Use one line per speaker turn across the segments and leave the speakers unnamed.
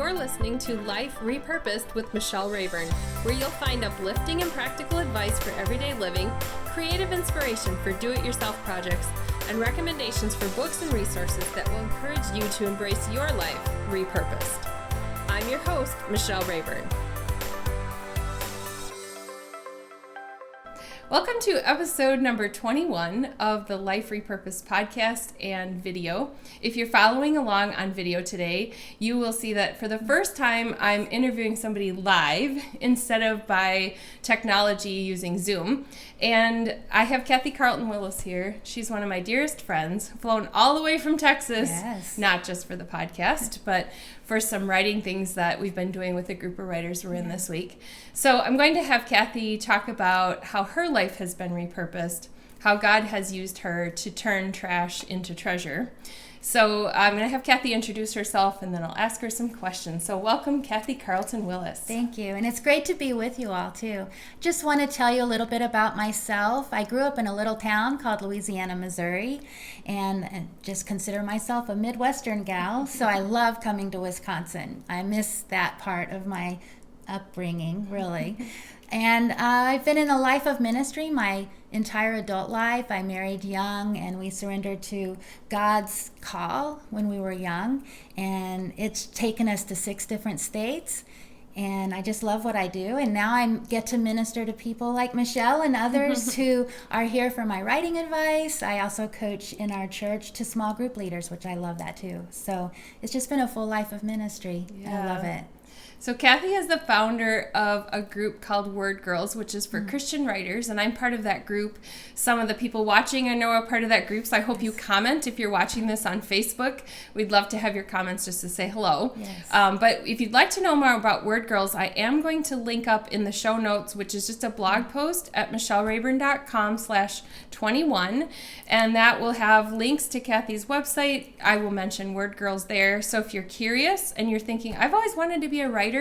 You're listening to Life Repurposed with Michelle Rayburn, where you'll find uplifting and practical advice for everyday living, creative inspiration for do-it-yourself projects, and recommendations for books and resources that will encourage you to embrace your life repurposed. I'm your host, Michelle Rayburn. Welcome to episode number 21 of the Life Repurposed podcast and video. If you're following along on video today, you will see that for the first time, I'm interviewing somebody live instead of by technology using Zoom. And I have Kathy Carlton Willis here. She's one of my dearest friends, flown all the way from Texas, not just for the podcast, but for some writing things that we've been doing with a group of writers we're in this week. So I'm going to have Kathy talk about how her life has been repurposed, how God has used her to turn trash into treasure. So I'm going to have Kathy introduce herself, and then I'll ask her some questions. So welcome, Kathy Carlton Willis.
Thank you, and it's great to be with you all, too. Just want to tell you a little bit about myself. I grew up in a little town called Louisiana, Missouri, and just consider myself a Midwestern gal, so I love coming to Wisconsin. I miss that part of my upbringing, really. And I've been in a life of ministry my entire adult life. I married young, and we surrendered to God's call when we were young. And it's taken us to 6 different states. And I just love what I do. And now I get to minister to people like Michelle and others who are here for my writing advice. I also coach in our church to small group leaders, which I love that too. So it's just been a full life of ministry. I love it.
So Kathy is the founder of a group called Word Girls, which is for Christian writers, and I'm part of that group. Some of the people watching I know are part of that group, so I hope you comment if you're watching this on Facebook. We'd love to have your comments just to say hello.
Yes.
But if you'd like to know more about Word Girls, I am going to link up in the show notes, which is just a blog post at michellerayburn.com/21, and that will have links to Kathy's website. I will mention Word Girls there, so if you're curious and you're thinking, I've always wanted to be a writer,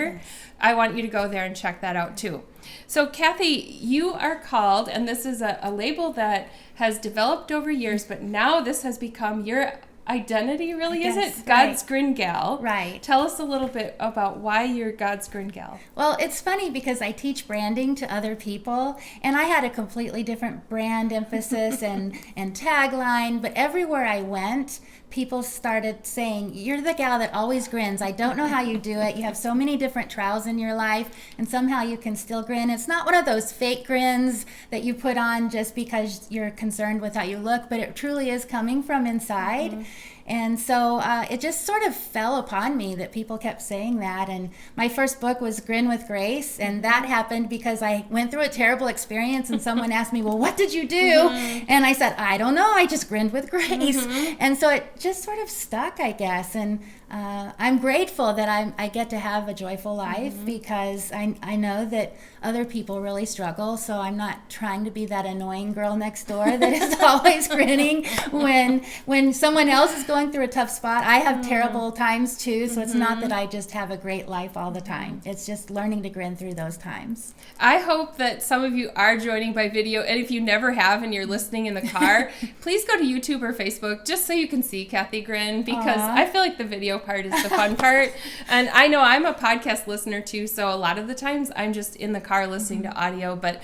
I want you to go there and check that out too. So Kathy, you are called, and this is a label that has developed over years, but now this has become your identity, really, is it? God's Grin gal.
Right.
Tell us a little bit about why you're God's Grin gal.
Well, it's funny because I teach branding to other people, and I had a completely different brand emphasis and tagline, but everywhere I went, people started saying, you're the gal that always grins. I don't know how you do it. You have so many different trials in your life, and somehow you can still grin. It's not one of those fake grins that you put on just because you're concerned with how you look, but it truly is coming from inside. And so it just sort of fell upon me that people kept saying that. And my first book was Grin with Grace. And that happened because I went through a terrible experience and someone asked me, well, what did you do? And I said, I don't know. I just grinned with grace. And so it just sort of stuck, I guess. And I'm grateful that I get to have a joyful life because I know that other people really struggle. So I'm not trying to be that annoying girl next door that is always grinning when someone else is going through a tough spot. I have terrible times too, so it's not that I just have a great life all the time. It's just learning to grin through those times.
I hope that some of you are joining by video, and if you never have and you're listening in the car, please go to YouTube or Facebook just so you can see Kathy grin, because I feel like the video part is the fun part. And I know I'm a podcast listener too, so a lot of the times I'm just in the car listening to audio, but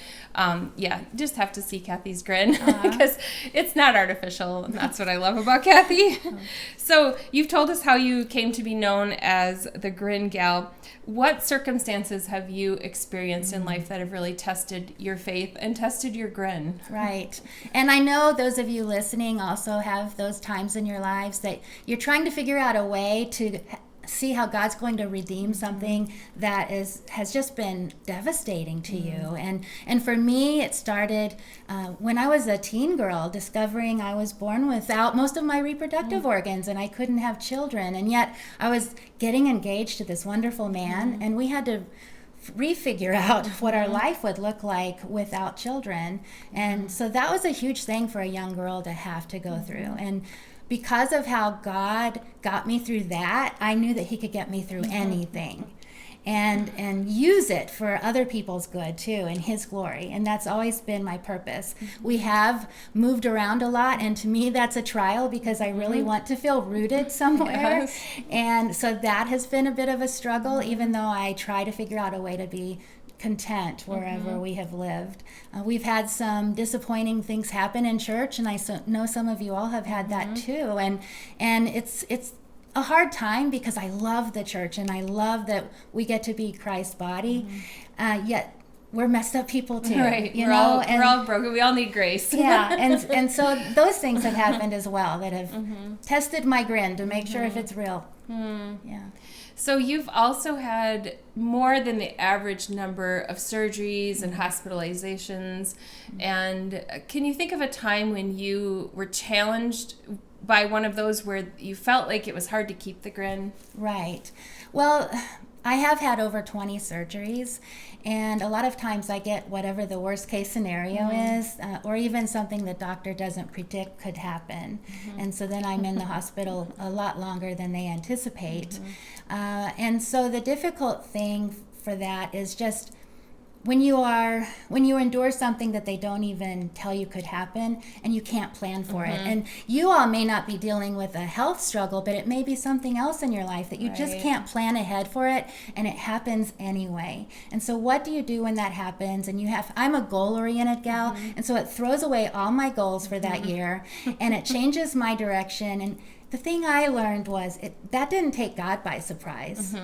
just have to see Kathy's grin because it's not artificial, and that's what I love about Kathy. So you've told us how you came to be known as the Grin gal. What circumstances have you experienced in life that have really tested your faith and tested your grin?
Right. And I know those of you listening also have those times in your lives that you're trying to figure out a way to see how God's going to redeem something that has just been devastating to you. And for me, it started when I was a teen girl, discovering I was born without most of my reproductive organs, and I couldn't have children. And yet I was getting engaged to this wonderful man, and we had to refigure out what our life would look like without children. And so that was a huge thing for a young girl to have to go through. And because of how God got me through that, I knew that he could get me through anything. and use it for other people's good too, in His glory. And that's always been my purpose. We have moved around a lot, and to me that's a trial because I really want to feel rooted somewhere.
Yes.
And so that has been a bit of a struggle, even though I try to figure out a way to be content wherever we have lived. We've had some disappointing things happen in church, and I know some of you all have had that too. And it's a hard time because I love the church and I love that we get to be Christ's body, yet we're messed up people too.
Right.
You
we're
know,
we're all broken. We all need grace.
Yeah, and so those things have happened as well that have tested my grin to make sure if it's real. Yeah.
So you've also had more than the average number of surgeries and hospitalizations. And can you think of a time when you were challenged by one of those where you felt like it was hard to keep the grin?
Right. Well, I have had over 20 surgeries, and a lot of times I get whatever the worst case scenario is, or even something the doctor doesn't predict could happen. And so then I'm in the hospital a lot longer than they anticipate. And so the difficult thing for that is just when you endure something that they don't even tell you could happen, and you can't plan for it. And you all may not be dealing with a health struggle, but it may be something else in your life that you just can't plan ahead for it, and it happens anyway. And so what do you do when that happens? And I'm a goal-oriented gal, and so it throws away all my goals for that year, and it changes my direction. And the thing I learned was that didn't take God by surprise.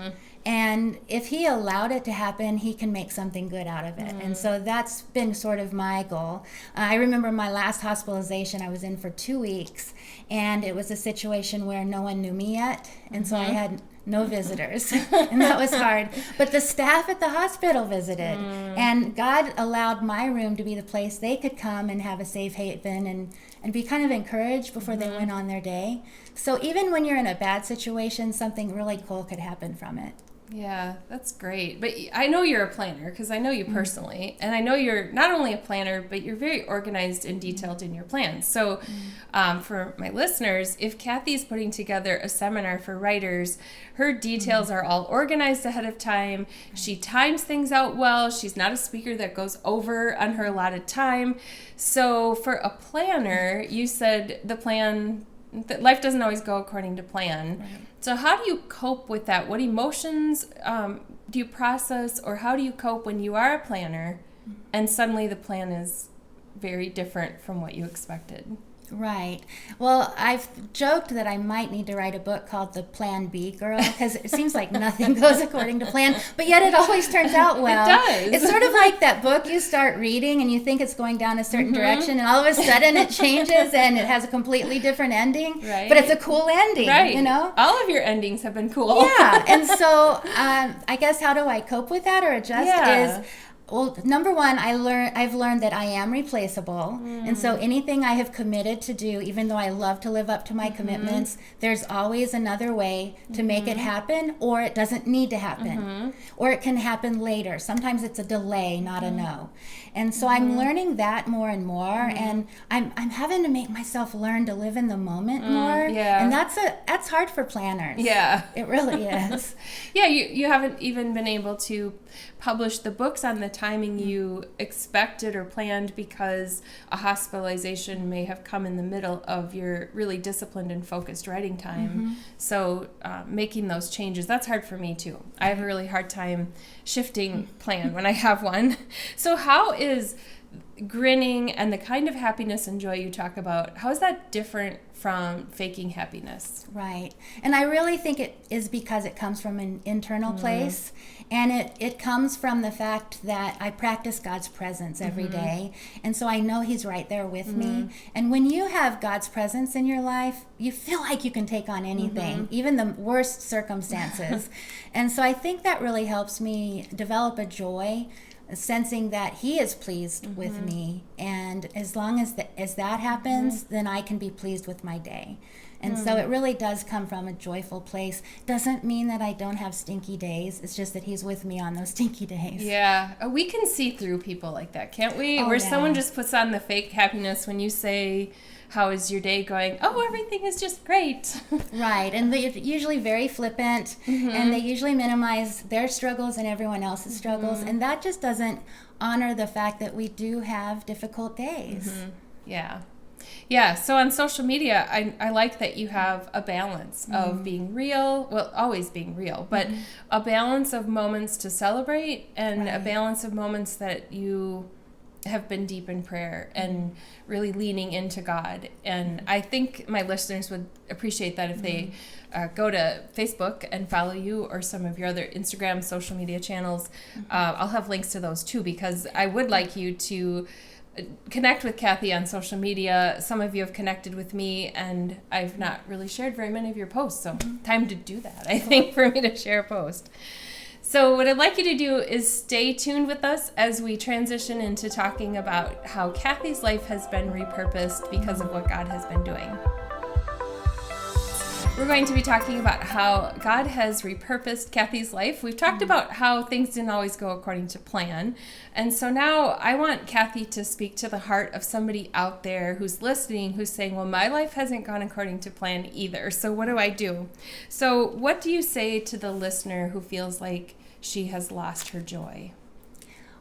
And if He allowed it to happen, He can make something good out of it. And so that's been sort of my goal. I remember my last hospitalization, I was in for 2 weeks, and it was a situation where no one knew me yet. And so I had no visitors, and that was hard. But the staff at the hospital visited, and God allowed my room to be the place they could come and have a safe haven and be kind of encouraged before they went on their day. So even when you're in a bad situation, something really cool could happen from it.
Yeah, that's great. But I know you're a planner because I know you personally, and I know you're not only a planner, but you're very organized and detailed in your plans. So for my listeners, if Kathy's putting together a seminar for writers, her details are all organized ahead of time. She times things out well. She's not a speaker that goes over on her allotted time. So for a planner, you said that life doesn't always go according to plan. Right. So how do you cope with that? What emotions do you process, or how do you cope when you are a planner and suddenly the plan is very different from what you expected?
Right. Well, I've joked that I might need to write a book called The Plan B Girl, because it seems like nothing goes according to plan, but yet it always turns out well.
It does.
It's sort of like that book you start reading and you think it's going down a certain direction, and all of a sudden it changes and it has a completely different ending.
Right.
But it's a cool ending,
right.
You know?
All of your endings have been cool.
Yeah. And so I guess how do I cope with that or adjust is, well, number one, I've learned that I am replaceable. And so anything I have committed to do, even though I love to live up to my commitments, there's always another way to make it happen, or it doesn't need to happen. Or it can happen later. Sometimes it's a delay, not a no. And so I'm learning that more and more, and I'm having to make myself learn to live in the moment more.
Yeah.
And that's hard for planners.
Yeah.
It really is.
Yeah, you haven't even been able to publish the books on the timing you expected or planned because a hospitalization may have come in the middle of your really disciplined and focused writing time. So making those changes, that's hard for me too. I have a really hard time shifting plan when I have one. So how is grinning and the kind of happiness and joy you talk about, how is that different from faking happiness?
Right. And I really think it is because it comes from an internal place, and it comes from the fact that I practice God's presence every day, and so I know He's right there with me. And when you have God's presence in your life, you feel like you can take on anything, even the worst circumstances. And so I think that really helps me develop a joy, sensing that He is pleased with me, and as long as that happens, then I can be pleased with my day. And so it really does come from a joyful place. Doesn't mean that I don't have stinky days. It's just that He's with me on those stinky days.
Yeah, we can see through people like that, can't we? Where someone just puts on the fake happiness when you say how is your day going? Oh, everything is just great.
Right, and they're usually very flippant, and they usually minimize their struggles and everyone else's struggles, and that just doesn't honor the fact that we do have difficult days.
Yeah, so on social media, I like that you have a balance of being real, well, always being real, but a balance of moments to celebrate and a balance of moments that you have been deep in prayer and really leaning into God. And I think my listeners would appreciate that if they go to Facebook and follow you or some of your other Instagram social media channels. I'll have links to those too, because I would like you to connect with Kathy on social media. Some of you have connected with me, and I've not really shared very many of your posts, so time to do that, I think, for me to share a post. So what I'd like you to do is stay tuned with us as we transition into talking about how Kathy's life has been repurposed because of what God has been doing. We're going to be talking about how God has repurposed Kathy's life. We've talked about how things didn't always go according to plan. And so now I want Kathy to speak to the heart of somebody out there who's listening, who's saying, well, my life hasn't gone according to plan either. So what do I do? So what do you say to the listener who feels like she has lost her joy?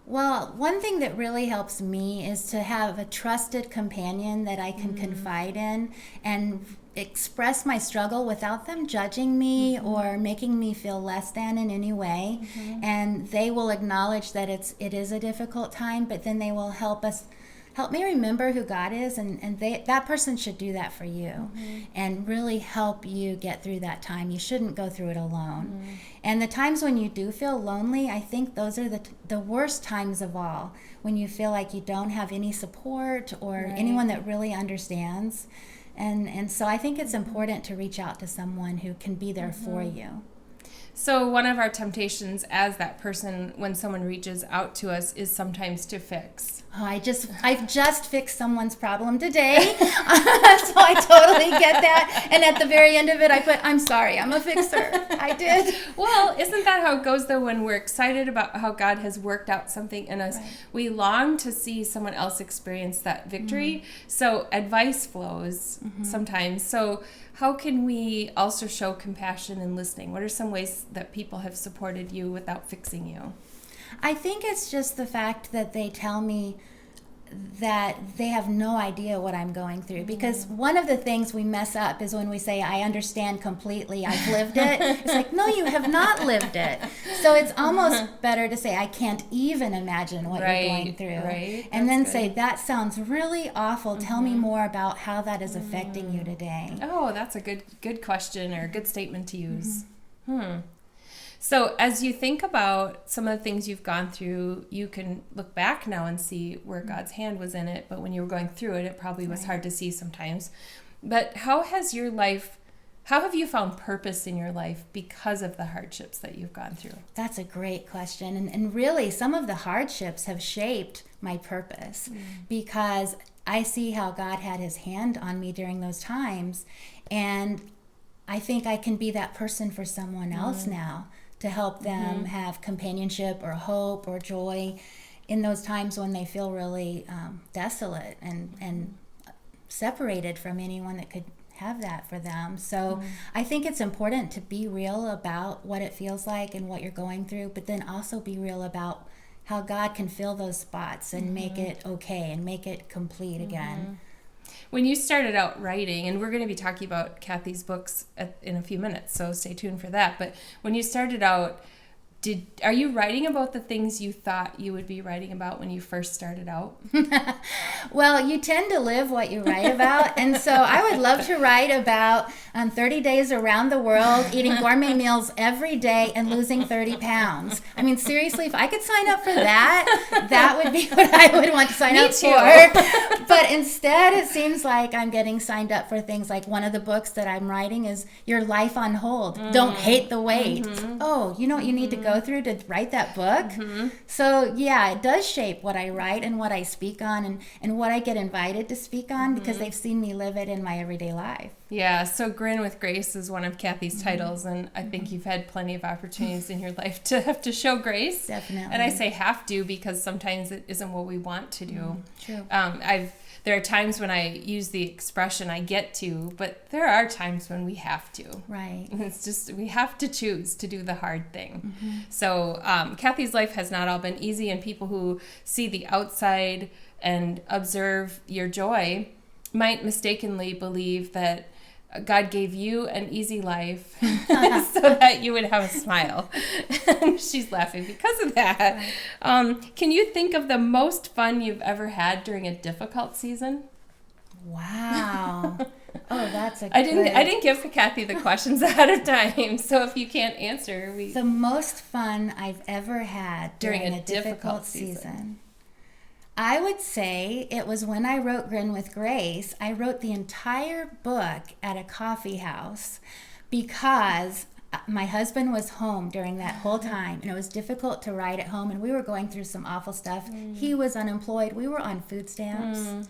Well, one thing that really helps me is to have a trusted companion that I can confide in and express my struggle without them judging me or making me feel less than in any way. And they will acknowledge that it is a difficult time, but then they will help me remember who God is, and that person should do that for you and really help you get through that time. You shouldn't go through it alone. And the times when you do feel lonely, I think those are the worst times of all, when you feel like you don't have any support or anyone that really understands. And so I think it's important to reach out to someone who can be there for you.
So one of our temptations as that person, when someone reaches out to us, is sometimes to fix.
Oh, I've just fixed someone's problem today, so I totally get that. And at the very end of it, I put, I'm sorry, I'm a fixer. I did.
Well, isn't that how it goes, though, when we're excited about how God has worked out something in us? We long to see someone else experience that victory. So advice flows sometimes. So how can we also show compassion and listening? What are some ways that people have supported you without fixing you?
I think it's just the fact that they tell me that they have no idea what I'm going through. Because one of the things we mess up is when we say, I understand completely, I've lived it. It's like, no, you have not lived it. So it's almost better to say, I can't even imagine what you're going through. And then say, that sounds really awful. Tell me more about how that is affecting you today.
Oh, that's a good question or a good statement to use. So as you think about some of the things you've gone through, you can look back now and see where God's hand was in it. But when you were going through it, it probably was hard to see sometimes. But how have you found purpose in your life because of the hardships that you've gone through?
That's a great question. And really, some of the hardships have shaped my purpose because I see how God had his hand on me during those times. And I think I can be that person for someone else now, to help them have companionship or hope or joy in those times when they feel really desolate and separated from anyone that could have that for them. So I think it's important to be real about what it feels like and what you're going through, but then also be real about how God can fill those spots and make it okay and make it complete again.
When you started out writing, and we're going to be talking about Kathy's books in a few minutes, so stay tuned for that. But when you started out, are you writing about the things you thought you would be writing about when you first started out?
Well, you tend to live what you write about. And so I would love to write about 30 days around the world, eating gourmet meals every day and losing 30 pounds. I mean, seriously, if I could sign up for that, that would be what I would want to sign up for. But instead, it seems like I'm getting signed up for things like one of the books that I'm writing is Your Life on Hold. Don't hate the wait. Oh, you know what you need to go through to write that book? So yeah, it does shape what I write and what I speak on and what I get invited to speak on because they've seen me live it in my everyday life.
Yeah, so Grin with Grace is one of Kathy's titles, and I think you've had plenty of opportunities in your life to have to show grace.
Definitely.
And I say have to because sometimes it isn't what we want to do.
True.
there are times when I use the expression I get to, but there are times when we have to.
Right.
And it's just, we have to choose to do the hard thing. So Kathy's life has not all been easy, and people who see the outside and observe your joy might mistakenly believe that God gave you an easy life so that you would have a smile. And she's laughing because of that. Can you think of the most fun you've ever had during a difficult season?
Wow. Oh, that's a
I didn't give Kathy the questions ahead of time, so if you can't answer,
The most fun I've ever had
During
during
a
a difficult
season.
season. I would say it was when I wrote Grin with Grace. I wrote the entire book at a coffee house because my husband was home during that whole time, and it was difficult to write at home, and we were going through some awful stuff. He was unemployed. We were on food stamps,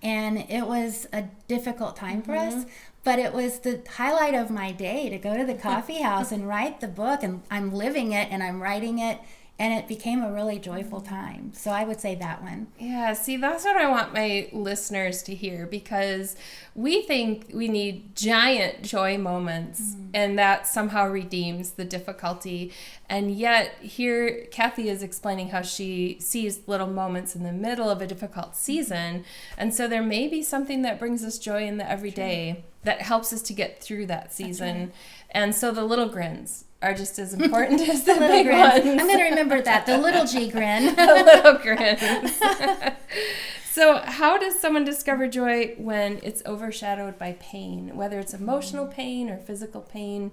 and it was a difficult time for us. But it was the highlight of my day to go to the coffee house and write the book, and I'm living it and I'm writing it. And it became a really joyful time. So I would say that one.
Yeah, see, that's what I want my listeners to hear, because we think we need giant joy moments and that somehow redeems the difficulty. And yet here Kathy is explaining how she sees little moments in the middle of a difficult season. And so there may be something that brings us joy in the everyday that helps us to get through that season. Right. And so the little grins are just as important as the big ones.
I'm going to remember that, the little G grin.
The little grins. So how does someone discover joy when it's overshadowed by pain, whether it's emotional pain or physical pain?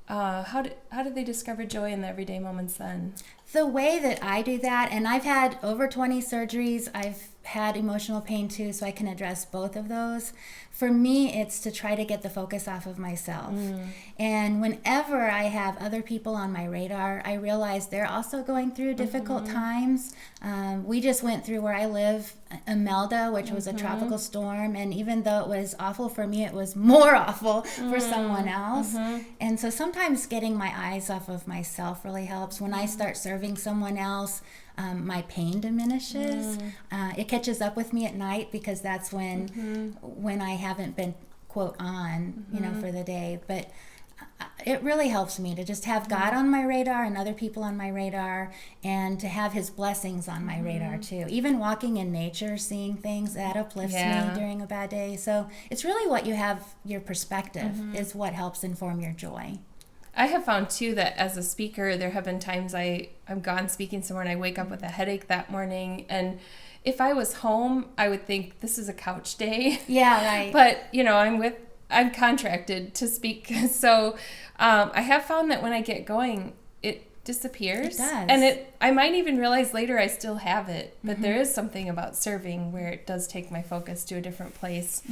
How do they discover joy in the everyday moments then?
The way that I do that, and I've had over 20 surgeries, I've had emotional pain too, so I can address both of those. For me, it's to try to get the focus off of myself. And whenever I have other people on my radar, I realize they're also going through difficult times. We just went through, where I live, Imelda, which was a tropical storm, and even though it was awful for me, it was more awful for someone else. And so sometimes getting my eyes off of myself really helps. When I start serving someone else, my pain diminishes. It catches up with me at night, because that's when I haven't been, quote, on, for the day. But it really helps me to just have God on my radar and other people on my radar, and to have his blessings on my radar too. Even walking in nature, seeing things, that uplifts me during a bad day. So it's really what you have, your perspective is what helps inform your joy.
I have found too that as a speaker, there have been times I'm gone speaking somewhere and I wake up with a headache that morning, and if I was home, I would think this is a couch day. Yeah, right. But I'm contracted to speak, so I have found that when I get going, it disappears. It does. And I might even realize later I still have it, but there is something about serving where it does take my focus to a different place.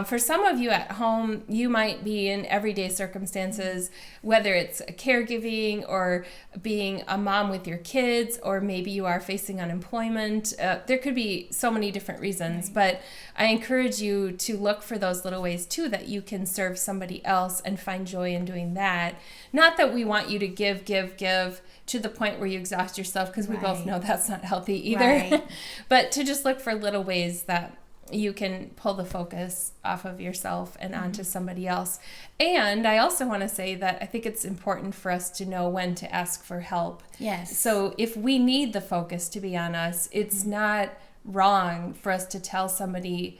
For some of you at home, you might be in everyday circumstances, whether it's caregiving or being a mom with your kids, or maybe you are facing unemployment. There could be so many different reasons, but I encourage you to look for those little ways too that you can serve somebody else and find joy in doing that. Not that we want you to give to the point where you exhaust yourself, because we both know that's not healthy either. But to just look for little ways that you can pull the focus off of yourself and onto somebody else. And I also want to say that I think it's important for us to know when to ask for help. Yes. So if we need the focus to be on us, it's not wrong for us to tell somebody,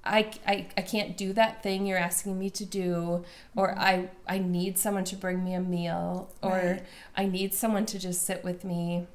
I can't do that thing you're asking me to do, or I need someone to bring me a meal, or I need someone to just sit with me,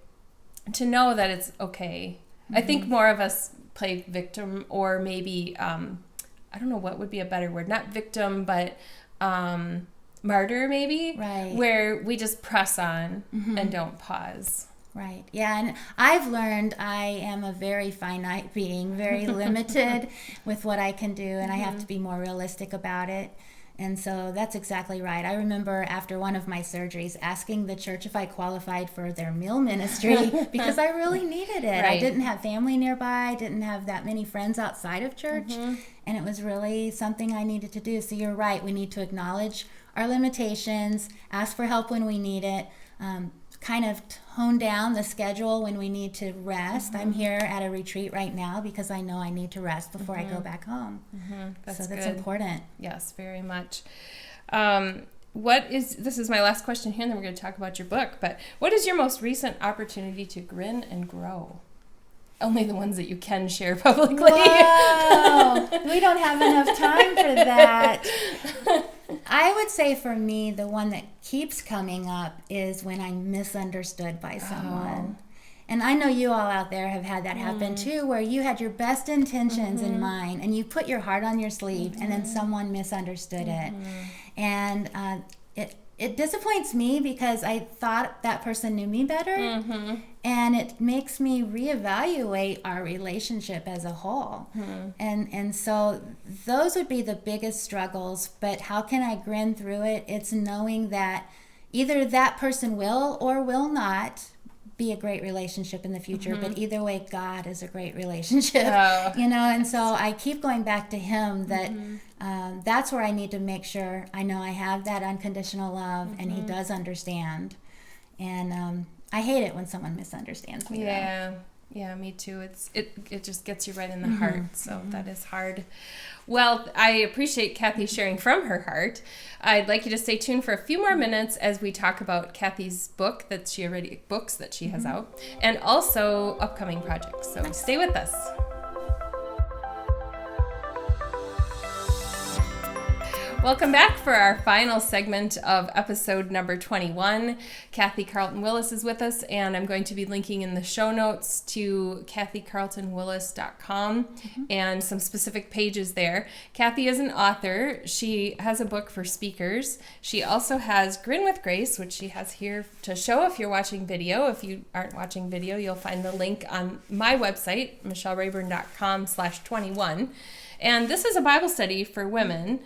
to know that it's okay. I think more of us play victim, or maybe, I don't know what would be a better word, not victim, but martyr maybe, where we just press on and don't pause.
Right. Yeah. And I've learned I am a very finite being, very limited with what I can do, and I have to be more realistic about it. And so that's exactly right. I remember after one of my surgeries asking the church if I qualified for their meal ministry because I really needed it. I didn't have family nearby, didn't have that many friends outside of church, and it was really something I needed to do. So you're right. We need to acknowledge our limitations, ask for help when we need it. kind of hone down the schedule when we need to rest. I'm here at a retreat right now because I know I need to rest before I go back home.
That's
that's
good.
important.
Yes, very much. This is my last question here, and then we're going to talk about your book, but what is your most recent opportunity to grin and grow? Only the ones that you can share publicly.
Wow. We don't have enough time for that. I would say for me, the one that keeps coming up is when I'm misunderstood by someone. And I know you all out there have had that happen too, where you had your best intentions in mind and you put your heart on your sleeve and then someone misunderstood it. And it disappoints me because I thought that person knew me better, and it makes me reevaluate our relationship as a whole. And so those would be the biggest struggles, but how can I grin through it? It's knowing that either that person will or will not be a great relationship in the future, but either way, God is a great relationship, and so I keep going back to him that that's where I need to make sure I know I have that unconditional love and he does understand. And I hate it when someone misunderstands me.
Yeah, me too. It just gets you right in the heart, so that is hard. Well, I appreciate Kathy sharing from her heart. I'd like you to stay tuned for a few more minutes as we talk about Kathy's books that she has out, and also upcoming projects. So stay with us. Welcome back for our final segment of episode number 21. Kathy Carlton Willis is with us, and I'm going to be linking in the show notes to kathycarltonwillis.com and some specific pages there. Kathy is an author. She has a book for speakers. She also has Grin with Grace, which she has here to show if you're watching video. If you aren't watching video, you'll find the link on my website, michellerayburn.com/21. And this is a Bible study for women.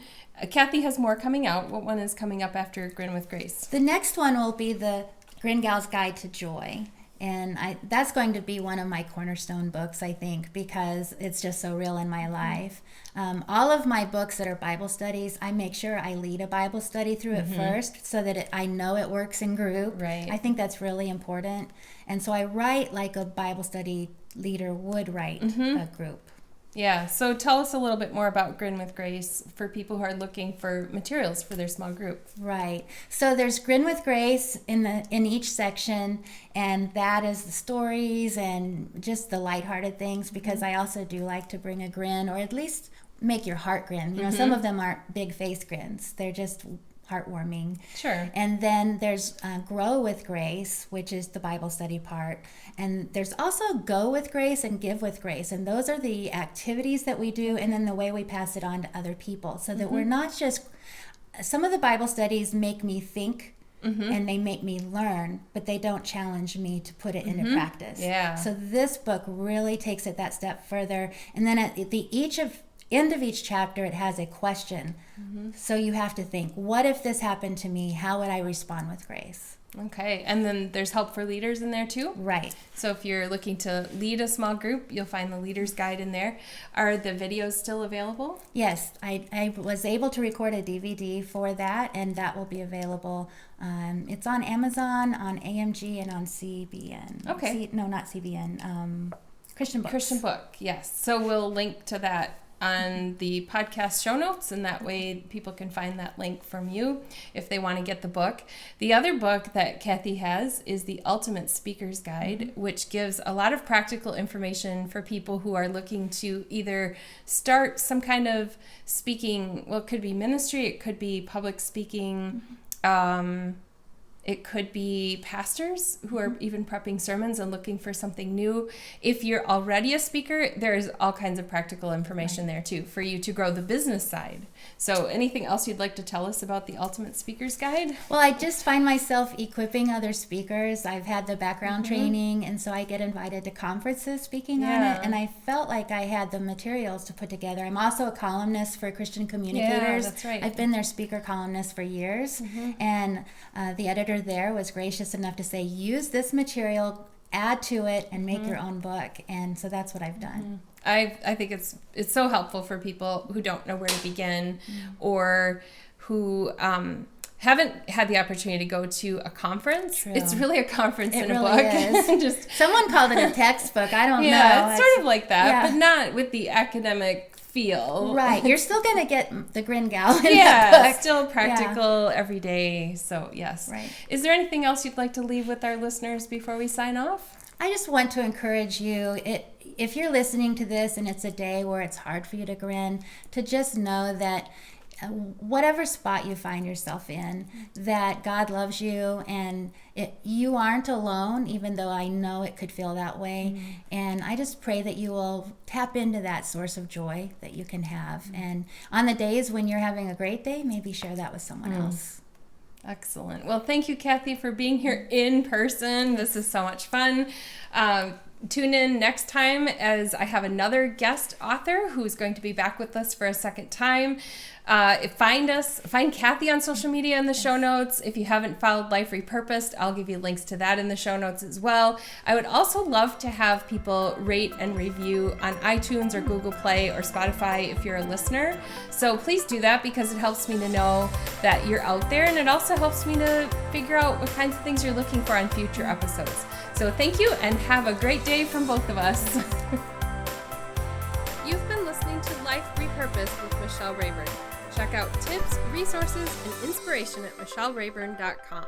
Kathy has more coming out. What one is coming up after Grin with Grace?
The next one will be the Grin Gal's Guide to Joy. And that's going to be one of my cornerstone books, I think, because it's just so real in my life. All of my books that are Bible studies, I make sure I lead a Bible study through it first so that I know it works in group.
Right.
I think that's really important. And so I write like a Bible study leader would write a group.
Yeah, so tell us a little bit more about Grin with Grace for people who are looking for materials for their small group.
Right. So there's Grin with Grace in each section, and that is the stories and just the lighthearted things, because I also do like to bring a grin, or at least make your heart grin. You know, some of them aren't big face grins. They're just heartwarming.
Sure.
And then there's Grow with Grace, which is the Bible study part. And there's also Go with Grace and Give with Grace. And those are the activities that we do, and then the way we pass it on to other people, so that we're not just, some of the Bible studies make me think and they make me learn, but they don't challenge me to put it into practice.
Yeah.
So this book really takes it that step further. And then at the end of each chapter, it has a question. So you have to think, what if this happened to me? How would I respond with grace?
Okay, and then there's help for leaders in there too?
Right.
So if you're looking to lead a small group, you'll find the leader's guide in there. Are the videos still available?
Yes, I was able to record a DVD for that, and that will be available. It's on Amazon, on AMG, and on CBN.
Okay.
No, not CBN. Christian Books.
Christian Book, yes. So we'll link to that on the podcast show notes, and that way people can find that link from you if they want to get the book. The other book that Kathy has is the Ultimate Speaker's Guide, which gives a lot of practical information for people who are looking to either start some kind of speaking. Well, it could be ministry, it could be public speaking, it could be pastors who are even prepping sermons and looking for something new. If you're already a speaker, there's all kinds of practical information there too for you to grow the business side. So anything else you'd like to tell us about the Ultimate Speaker's Guide?
Well, I just find myself equipping other speakers. I've had the background training, and so I get invited to conferences speaking on it, and I felt like I had the materials to put together. I'm also a columnist for Christian Communicators.
Yeah, that's right.
I've been their speaker columnist for years, and the editor there was gracious enough to say, use this material, add to it, and make your own book. And so that's what I've done.
I think it's so helpful for people who don't know where to begin or who haven't had the opportunity to go to a conference.
True.
It's really a conference in
really
a book.
Is.
Just
someone called it a textbook. I don't know.
Yeah, it's sort of like that,
yeah.
but not with the academic feel.
Right. You're still going to get the Grin gal in
yeah,
that book.
still practical every day. So, yes.
Right.
Is there anything else you'd like to leave with our listeners before we sign off?
I just want to encourage you, if you're listening to this and it's a day where it's hard for you to grin, to just know that whatever spot you find yourself in, that God loves you, and you aren't alone, even though I know it could feel that way. And I just pray that you will tap into that source of joy that you can have. And on the days when you're having a great day, maybe share that with someone else.
Excellent. Well, thank you, Kathy, for being here in person. This is so much fun. Tune in next time as I have another guest author who's going to be back with us for a second time. Find Kathy on social media in the show notes. If you haven't followed Life Repurposed, I'll give you links to that in the show notes as well. I would also love to have people rate and review on iTunes or Google Play or Spotify if you're a listener. So please do that, because it helps me to know that you're out there, and it also helps me to figure out what kinds of things you're looking for on future episodes. So thank you, and have a great day from both of us. You've been listening to Life Repurposed with Michelle Rayburn. Check out tips, resources, and inspiration at michellerayburn.com.